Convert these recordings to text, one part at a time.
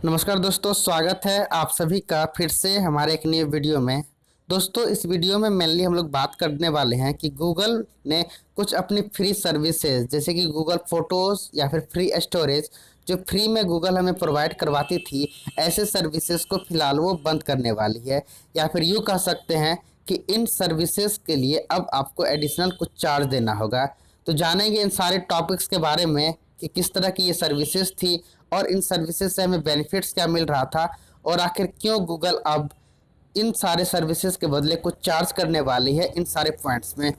नमस्कार दोस्तों, स्वागत है आप सभी का फिर से हमारे एक नए वीडियो में। दोस्तों, इस वीडियो में मेनली हम लोग बात करने वाले हैं कि गूगल ने कुछ अपनी फ्री सर्विसेज जैसे कि गूगल फोटोज़ या फिर फ्री स्टोरेज जो फ्री में गूगल हमें प्रोवाइड करवाती थी, ऐसे सर्विसेज को फ़िलहाल वो बंद करने वाली है। या फिर यूँ कह सकते हैं कि इन सर्विसेज के लिए अब आपको एडिशनल कुछ चार्ज देना होगा। तो जानेंगे इन सारे टॉपिक्स के बारे में कि किस तरह की ये सर्विसेज थी और इन सर्विसेज से हमें बेनिफिट्स क्या मिल रहा था और आखिर क्यों गूगल अब इन सारे सर्विसेज के बदले कुछ चार्ज करने वाली है इन सारे पॉइंट्स में।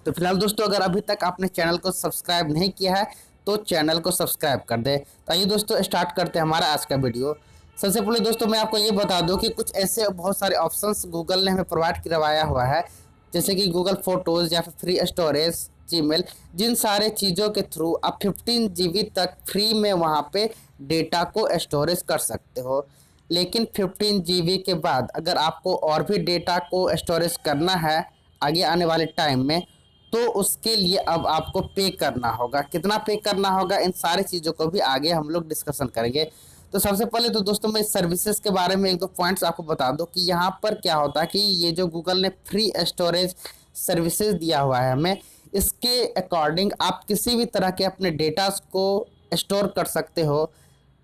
तो फिलहाल दोस्तों, अगर अभी तक आपने चैनल को सब्सक्राइब नहीं किया है तो चैनल को सब्सक्राइब कर दे। तो आइए दोस्तों, स्टार्ट करते हैं हमारा आज का वीडियो। सबसे पहले दोस्तों, मैं आपको ये बता दूं कि कुछ ऐसे बहुत सारे ऑप्शंस गूगल ने हमें प्रोवाइड करवाया हुआ है, जैसे कि गूगल फोटोज़ या फिर फ्री स्टोरेज, जीमेल, जिन सारे चीज़ों के थ्रू आप 15 GB तक फ्री में वहाँ पे डेटा को स्टोरेज कर सकते हो। लेकिन 15 GB के बाद अगर आपको और भी डेटा को स्टोरेज करना है आगे आने वाले टाइम में, तो उसके लिए अब आपको पे करना होगा। कितना पे करना होगा, इन सारी चीज़ों को भी आगे हम लोग डिस्कशन करेंगे। तो सबसे पहले तो दोस्तों, मैं इस सर्विसेज के बारे में एक दो पॉइंट्स आपको बता दूं कि यहाँ पर क्या होता है कि ये जो गूगल ने फ्री स्टोरेज सर्विसेज दिया हुआ है हमें, इसके अकॉर्डिंग आप किसी भी तरह के अपने डेटास को स्टोर कर सकते हो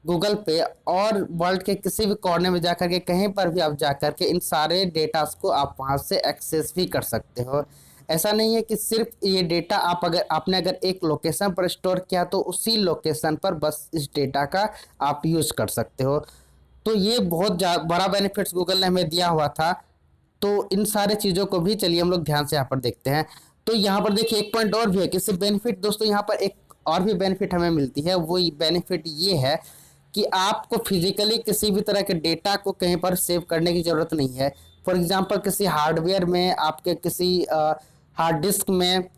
गूगल पे, और वर्ल्ड के किसी भी कोने में जाकर के कहीं पर भी आप जाकर के इन सारे डेटास को आप वहाँ से एक्सेस भी कर सकते हो। ऐसा नहीं है कि सिर्फ ये डेटा आपने अगर एक लोकेशन पर स्टोर किया तो उसी लोकेशन पर बस इस डेटा का आप यूज़ कर सकते हो। तो ये बहुत बड़ा बेनिफिट्स गूगल ने हमें दिया हुआ था। तो इन सारे चीज़ों को भी चलिए हम लोग ध्यान से यहाँ पर देखते हैं। तो यहाँ पर देखिए एक पॉइंट और भी है कि इससे बेनिफिट दोस्तों, यहाँ पर एक और भी बेनिफिट हमें मिलती है। वो बेनिफिट ये है कि आपको फिजिकली किसी भी तरह के डेटा को कहीं पर सेव करने की ज़रूरत नहीं है। फॉर एग्जांपल, किसी हार्डवेयर में, आपके किसी हार्ड डिस्क में,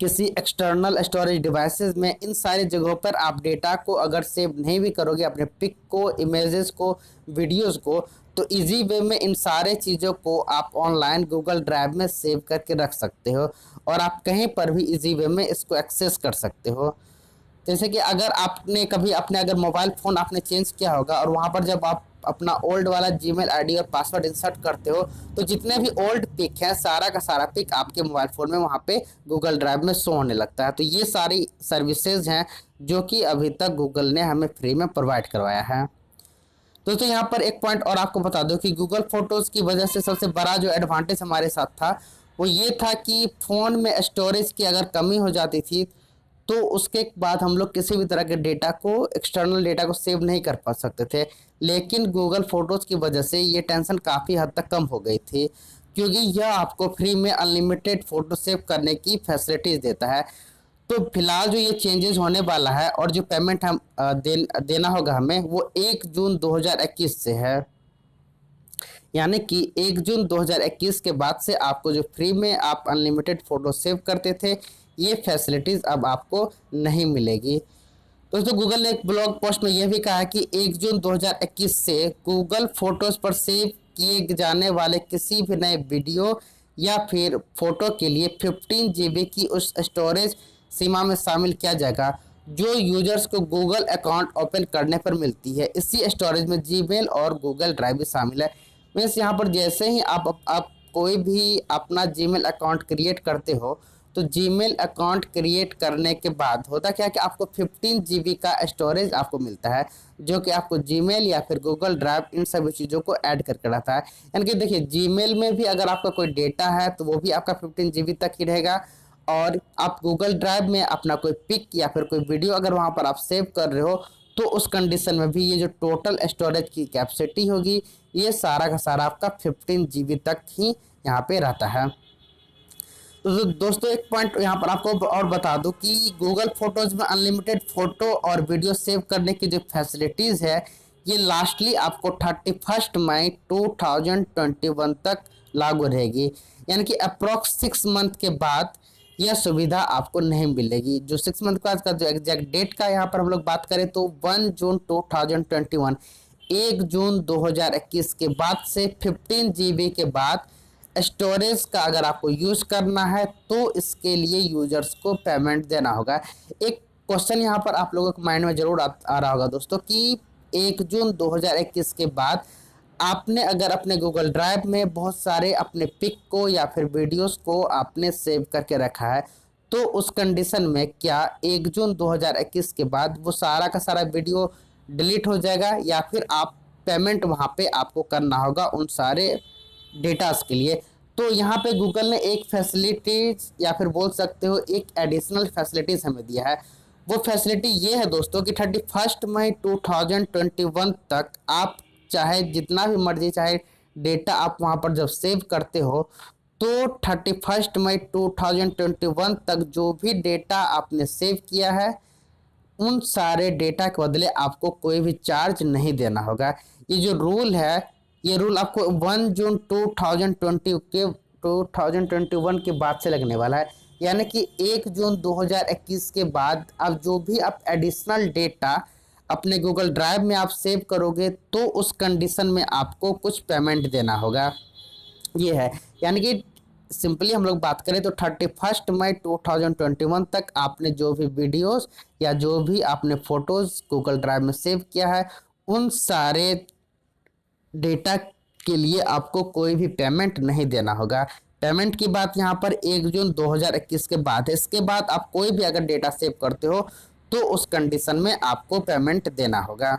किसी एक्सटर्नल स्टोरेज डिवाइसेस में, इन सारी जगहों पर आप डेटा को अगर सेव नहीं भी करोगे, अपने पिक को, इमेजेस को, वीडियोस को, तो इजी वे में इन सारे चीज़ों को आप ऑनलाइन गूगल ड्राइव में सेव करके रख सकते हो और आप कहीं पर भी इजी वे में इसको एक्सेस कर सकते हो। जैसे कि अगर आपने कभी अपने अगर मोबाइल फ़ोन आपने चेंज किया होगा और वहाँ पर जब आप अपना ओल्ड वाला जीमेल आईडी और पासवर्ड इंसर्ट करते हो, तो जितने भी ओल्ड पिक हैं, सारा का सारा पिक आपके मोबाइल फ़ोन में वहाँ पे गूगल ड्राइव में शो होने लगता है। तो ये सारी सर्विसेज हैं जो कि अभी तक गूगल ने हमें फ्री में प्रोवाइड करवाया है। दोस्तों, यहाँ पर एक पॉइंट और आपको बता दो कि गूगल फोटोज़ की वजह से सबसे बड़ा जो एडवांटेज हमारे साथ था वो ये था कि फ़ोन में स्टोरेज की अगर कमी हो जाती थी तो उसके बाद हम लोग किसी भी तरह के डेटा को, एक्सटर्नल डेटा को सेव नहीं कर पा सकते थे। लेकिन गूगल फ़ोटोज़ की वजह से ये टेंशन काफ़ी हद तक कम हो गई थी, क्योंकि यह आपको फ्री में अनलिमिटेड फ़ोटो सेव करने की फैसिलिटीज़ देता है। तो फिलहाल जो ये चेंजेस होने वाला है और जो पेमेंट हम देना होगा हमें, वो 1 जून 2021 से है। यानी कि 1 जून 2021 के बाद से आपको जो फ्री में आप अनलिमिटेड फ़ोटो सेव करते थे, ये फैसिलिटीज़ अब आपको नहीं मिलेगी। दोस्तों, गूगल ने एक ब्लॉग पोस्ट में यह भी कहा है कि 1 जून 2021 से गूगल फोटोज़ पर सेव किए जाने वाले किसी भी नए वीडियो या फिर फ़ोटो के लिए 15 GB की उस स्टोरेज सीमा में शामिल किया जाएगा जो यूजर्स को गूगल अकाउंट ओपन करने पर मिलती है। इसी स्टोरेज में जीमेल और गूगल ड्राइव भी शामिल है। मीन्स यहाँ पर जैसे ही आप कोई भी अपना जीमेल अकाउंट क्रिएट करते हो, तो जीमेल अकाउंट क्रिएट करने के बाद होता क्या है कि आपको 15 GB का स्टोरेज आपको मिलता है, जो कि आपको जीमेल या फिर गूगल ड्राइव इन सभी चीज़ों को ऐड करके रहता है। यानी कि देखिए, जीमेल में भी अगर आपका कोई डेटा है तो वो भी आपका 15 GB तक ही रहेगा, और आप गूगल ड्राइव में अपना कोई पिक या फिर कोई वीडियो अगर वहाँ पर आप सेव कर रहे हो, तो उस कंडीशन में भी ये जो टोटल स्टोरेज की कैपेसिटी होगी, ये सारा का सारा आपका 15 GB तक ही यहाँ पे रहता है। तो दोस्तों, एक पॉइंट यहाँ पर आपको और बता दूं कि गूगल फोटोज़ में अनलिमिटेड फ़ोटो और वीडियो सेव करने की जो फैसिलिटीज़ है, ये लास्टली आपको 31 मई 2021 तक लागू रहेगी। यानी कि अप्रॉक्स 6 मंथ के बाद यह सुविधा आपको नहीं मिलेगी। जो 6 मंथ का आज का जो एग्जैक्ट डेट का यहाँ पर हम लोग बात करें तो 1 जून 2021, 1 जून 2021 के बाद से 15 GB के बाद स्टोरेज का अगर आपको यूज़ करना है तो इसके लिए यूजर्स को पेमेंट देना होगा। एक क्वेश्चन यहाँ पर आप लोगों के माइंड में ज़रूर आ रहा होगा दोस्तों कि 1 जून 2021 के बाद आपने अगर अपने गूगल ड्राइव में बहुत सारे अपने पिक को या फिर वीडियोस को आपने सेव करके रखा है, तो उस कंडीशन में क्या 1 जून 2021 के बाद वो सारा का सारा वीडियो डिलीट हो जाएगा या फिर आप पेमेंट वहाँ पे आपको करना होगा उन सारे डेटास के लिए। तो यहाँ पे गूगल ने एक फैसिलिटीज या फिर बोल सकते हो एक एडिशनल फैसिलिटीज हमें दिया है। वो फैसिलिटी ये है दोस्तों कि 31 मई 2021 तक आप चाहे जितना भी मर्जी चाहे डेटा आप वहाँ पर जब सेव करते हो, तो 31 मई 2021 तक जो भी डेटा आपने सेव किया है उन सारे डेटा के बदले आपको कोई भी चार्ज नहीं देना होगा। ये जो रूल है, ये रूल आपको 1 जून 2021 के बाद से लगने वाला है। यानी कि 1 जून 2021 के बाद अब जो भी आप एडिशनल डेटा अपने गूगल ड्राइव में आप सेव करोगे तो उस कंडीशन में आपको कुछ पेमेंट देना होगा। ये है, यानी कि सिंपली हम लोग बात करें तो 31 मई 2021 तक आपने जो भी वीडियोस या जो भी आपने फोटोज गूगल ड्राइव में सेव किया है उन सारे डेटा के लिए आपको कोई भी पेमेंट नहीं देना होगा। पेमेंट की बात यहाँ पर 1 जून 2021 के बाद है। इसके बाद आप कोई भी अगर डेटा सेव करते हो तो उस कंडीशन में आपको पेमेंट देना होगा।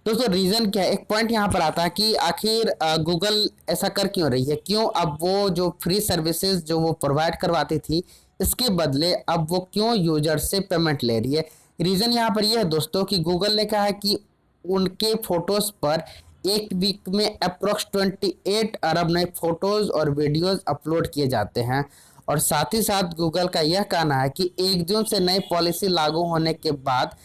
दोस्तों रीज़न क्या है, एक पॉइंट यहाँ पर आता है कि आखिर गूगल ऐसा कर क्यों रही है, क्यों अब वो जो फ्री सर्विसेज जो वो प्रोवाइड करवाती थी इसके बदले अब वो क्यों यूजर से पेमेंट ले रही है। रीज़न यहाँ पर यह है दोस्तों कि गूगल ने कहा है कि उनके फोटोज़ पर एक वीक में अप्रोक्स 28 अरब नए फोटोज़ और वीडियोज़ अपलोड किए जाते हैं। और साथ ही साथ गूगल का यह कहना है कि 1 जून से नई पॉलिसी लागू होने के बाद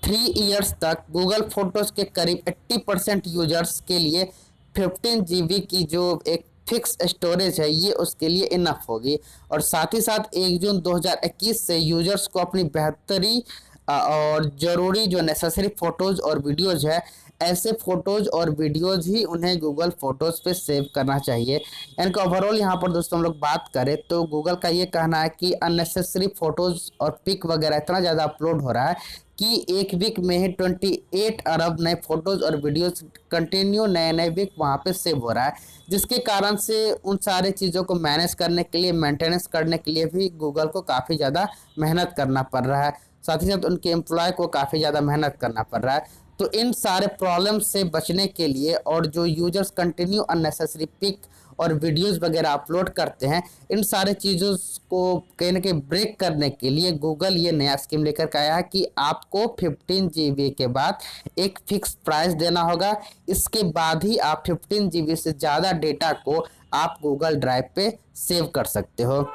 3 इयर्स तक गूगल फोटोज़ के करीब 80% यूजर्स के लिए 15 GB की जो एक फिक्स स्टोरेज है ये उसके लिए इनफ होगी। और साथ ही साथ 1 जून 2021 से यूजर्स को अपनी बेहतरी और ज़रूरी जो नेसेसरी फ़ोटोज़ और वीडियोज़ है ऐसे फ़ोटोज़ और वीडियोज़ ही उन्हें गूगल फ़ोटोज़ पे सेव करना चाहिए। यानी कि ओवरऑल यहाँ पर दोस्तों हम लोग बात करें तो गूगल का ये कहना है कि अननेसेसरी फ़ोटोज़ और पिक वगैरह इतना ज़्यादा अपलोड हो रहा है कि एक वीक में ही 28 अरब नए फ़ोटोज़ और वीडियोज़ कंटिन्यू नए वीक वहाँ पे सेव हो रहा है, जिसके कारण से उन सारे चीज़ों को मैनेज करने के लिए मेंटेनेंस करने के लिए भी गूगल को काफ़ी ज़्यादा मेहनत करना पड़ रहा है। साथ ही साथ उनके एम्प्लॉय को काफ़ी ज़्यादा मेहनत करना पड़ रहा है। तो इन सारे प्रॉब्लम से बचने के लिए और जो यूजर्स कंटिन्यू अननेसेसरी पिक और वीडियोस वगैरह अपलोड करते हैं इन सारे चीज़ों को कहीं ना कहीं ब्रेक करने के लिए गूगल ये नया स्कीम लेकर के आया है कि आपको 15 GB के बाद एक फिक्स प्राइस देना होगा। इसके बाद ही आप 15 GB से ज़्यादा डेटा को आप गूगल ड्राइव पे सेव कर सकते हो।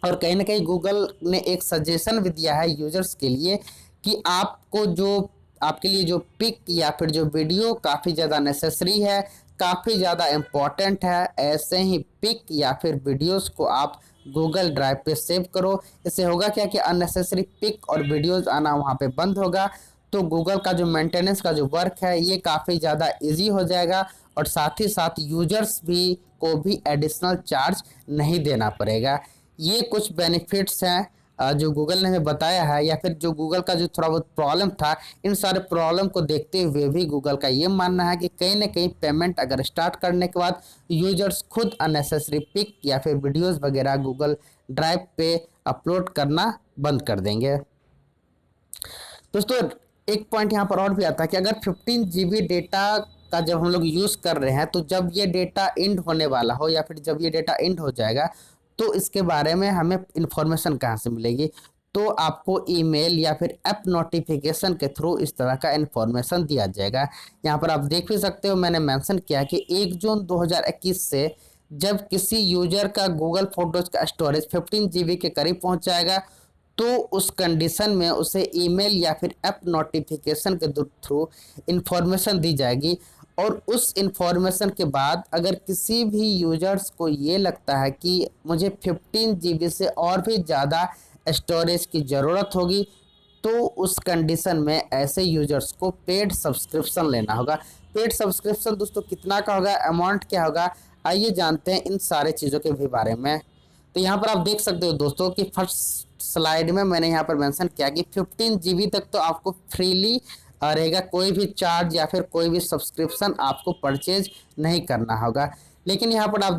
और कहीं ना कहीं गूगल ने एक सजेशन भी दिया है यूजर्स के लिए कि आपको जो आपके लिए जो पिक या फिर जो वीडियो काफ़ी ज़्यादा नेसेसरी है, काफ़ी ज़्यादा इम्पॉर्टेंट है, ऐसे ही पिक या फिर वीडियोस को आप गूगल ड्राइव पे सेव करो। इससे होगा क्या कि अननेसेसरी पिक और वीडियोस आना वहाँ पे बंद होगा। तो गूगल का जो मेंटेनेंस का जो वर्क है ये काफ़ी ज़्यादा इजी हो जाएगा और साथ ही साथ यूजर्स भी को भी एडिशनल चार्ज नहीं देना पड़ेगा। ये कुछ बेनिफिट्स हैं जो गूगल ने हमें बताया है, या फिर जो गूगल का जो थोड़ा बहुत प्रॉब्लम था इन सारे प्रॉब्लम को देखते हुए भी गूगल का ये मानना है कि कहीं ना कहीं पेमेंट अगर स्टार्ट करने के बाद यूजर्स खुद अननेसेसरी पिक या फिर वीडियोस वगैरह गूगल ड्राइव पे अपलोड करना बंद कर देंगे। दोस्तों एक पॉइंट यहाँ पर और भी आता है कि अगर 15 GB डेटा का जब हम लोग यूज़ कर रहे हैं तो जब ये डेटा एंड होने वाला हो या फिर जब ये डेटा एंड हो जाएगा तो इसके बारे में हमें इन्फॉर्मेशन कहाँ से मिलेगी। तो आपको ईमेल या फिर ऐप नोटिफिकेशन के थ्रू इस तरह का इन्फॉर्मेशन दिया जाएगा। यहाँ पर आप देख भी सकते हो मैंने मेंशन किया कि 1 जून 2021 से जब किसी यूजर का गूगल फोटोज़ का स्टोरेज 15 GB के करीब पहुँच जाएगा तो उस कंडीशन में उसे ईमेल या फिर ऐप नोटिफिकेशन के थ्रू इन्फॉर्मेशन दी जाएगी। और उस इन्फॉर्मेशन के बाद अगर किसी भी यूजर्स को ये लगता है कि मुझे 15 GB से और भी ज़्यादा स्टोरेज की ज़रूरत होगी तो उस कंडीशन में ऐसे यूजर्स को पेड सब्सक्रिप्शन लेना होगा। पेड सब्सक्रिप्शन दोस्तों कितना का होगा, अमाउंट क्या होगा, आइए जानते हैं इन सारे चीज़ों के भी बारे में। तो यहाँ पर आप देख सकते हो दोस्तों कि फर्स्ट स्लाइड में मैंने यहाँ पर मेंशन किया कि 15 GB तक तो आपको फ्रीली रहेगा, कोई भी चार्ज या फिर कोई भी सब्सक्रिप्शन आपको परचेज नहीं करना होगा। लेकिन यहाँ पर आप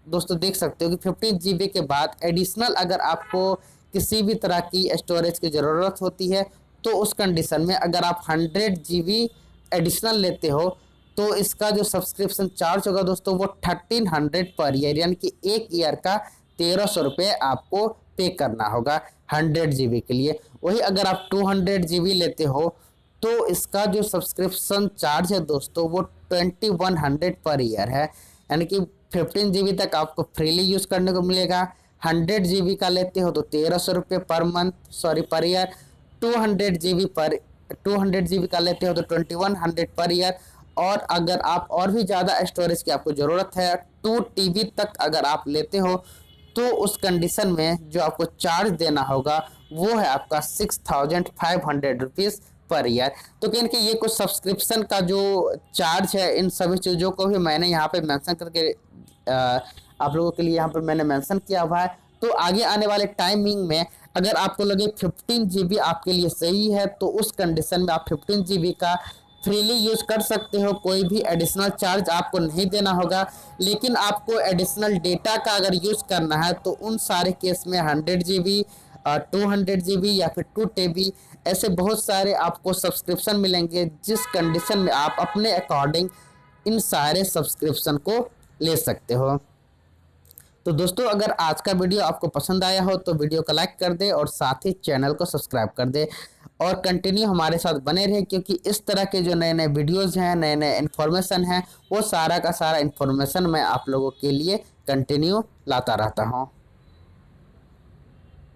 दोस्तों देख सकते हो कि 15 GB के बाद एडिशनल अगर आपको किसी भी तरह की स्टोरेज की ज़रूरत होती है तो उस कंडीशन में अगर आप 100 GB एडिशनल लेते हो तो इसका जो सब्सक्रिप्शन चार्ज होगा दोस्तों वो 1300 पर ईयर, यानी कि एक ईयर का 1300 रुपये आपको पे करना होगा 100 GB के लिए। वही अगर आप 200 GB लेते हो तो इसका जो सब्सक्रिप्शन चार्ज है दोस्तों वो 2100 पर ईयर है, यानी कि 15 GB तक आपको फ्रीली यूज़ करने को मिलेगा। 100 GB का लेते हो तो 1300 रुपये per month, sorry per year. 200 GB का लेते हो तो 2100 पर ईयर। और अगर आप और भी ज़्यादा स्टोरेज की आपको ज़रूरत है 2 TB तक अगर आप लेते हो तो उस कंडीशन में जो आपको चार्ज देना होगा वो है आपका 6500 रुपीज़ पर ईयर। तो कहीं कि ये कुछ सब्सक्रिप्शन का जो चार्ज है इन सभी चीज़ों को भी मैंने यहाँ पे मेंशन करके आप लोगों के लिए यहाँ पर मैंने मेंशन किया हुआ है। तो आगे आने वाले टाइमिंग में अगर आपको लगे 15 GB आपके लिए सही है तो उस कंडीशन में आप 15 GB का फ्रीली यूज़ कर सकते हो, कोई भी एडिशनल चार्ज आपको नहीं देना होगा। लेकिन आपको एडिशनल डेटा का अगर यूज़ करना है तो उन सारे केस में 100 GB, 200 GB या फिर 2 TB ऐसे बहुत सारे आपको सब्सक्रिप्शन मिलेंगे, जिस कंडीशन में आप अपने अकॉर्डिंग इन सारे सब्सक्रिप्शन को ले सकते हो। तो दोस्तों अगर आज का वीडियो आपको पसंद आया हो तो वीडियो को लाइक कर दे और साथ ही चैनल को सब्सक्राइब कर दे और कंटिन्यू हमारे साथ बने रहे, क्योंकि इस तरह के जो नए नए वीडियोज़ हैं, नए नए इन्फॉर्मेशन हैं, वो सारा का सारा इन्फॉर्मेशन मैं आप लोगों के लिए कंटिन्यू लाता रहता हूँ।